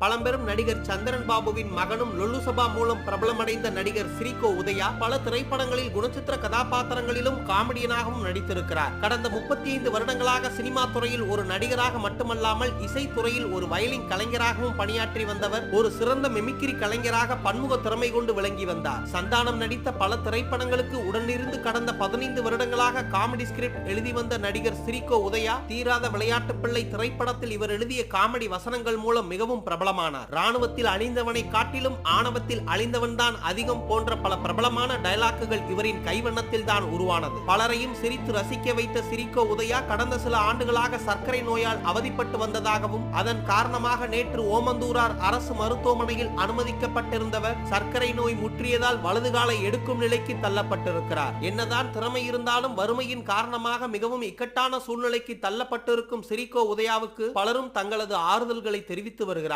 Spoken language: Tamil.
பழம்பெரும் நடிகர் சந்திரன் பாபுவின் மகனும் லொல்லுசபா மூலம் பிரபலமடைந்த நடிகர் சிரிகோ உதயா பல திரைப்படங்களில் குணச்சித்திர கதாபாத்திரங்களிலும் காமெடியனாகவும் நடித்திருக்கிறார். கடந்த 35 வருடங்களாக சினிமா துறையில் ஒரு நடிகராக மட்டுமல்லாமல் இசைத்துறையில் ஒரு வயலின் கலைஞராகவும் பணியாற்றி வந்தவர். ஒரு சிறந்த மிமிக்ரி கலைஞராக பன்முக திறமை கொண்டு விளங்கி வந்தார். சந்தானம் நடித்த பல திரைப்படங்களுக்கு உடனிருந்து கடந்த 15 வருடங்களாக காமெடி ஸ்கிரிப்ட் எழுதி வந்த நடிகர் சிரிகோ உதயா தீராத விளையாட்டு பிள்ளை திரைப்படத்தில் இவர் எழுதிய காமெடி வசனங்கள் மூலம் மிகவும் பிரபலமானார். ராணுவத்தில் அழிந்தவனை காட்டிலும் ஆணவத்தில் அழிந்தவன் தான் அதிகம் போன்ற பல பிரபலமான டயலாக்குகள் இவரின் கைவண்ணத்தில் தான் உருவானது. பலரையும் சிரித்து ரசிக்க வைத்த சிரிகோ உதயா கடந்த சில ஆண்டுகளாக சர்க்கரை நோயால் அவதிப்பட்டு வந்ததாகவும் அதன் காரணமாக நேற்று ஓமந்தூரார் அரசு மருத்துவமனையில் அனுமதிக்கப்பட்டிருந்தவர் சர்க்கரை நோய் முற்றியதால் வலதுகாலை எடுக்கும் நிலைக்கு தள்ளப்பட்டிருக்கிறார். என்னதான் திறமை இருந்தாலும் வறுமையின் காரணமாக மிகவும் இக்கட்டான சூழ்நிலைக்கு தள்ளப்பட்டிருக்கும் சிரிகோ உதயாவுக்கு பலரும் தங்களது ஆறுதல்களை தெரிவித்து வருகிறார்.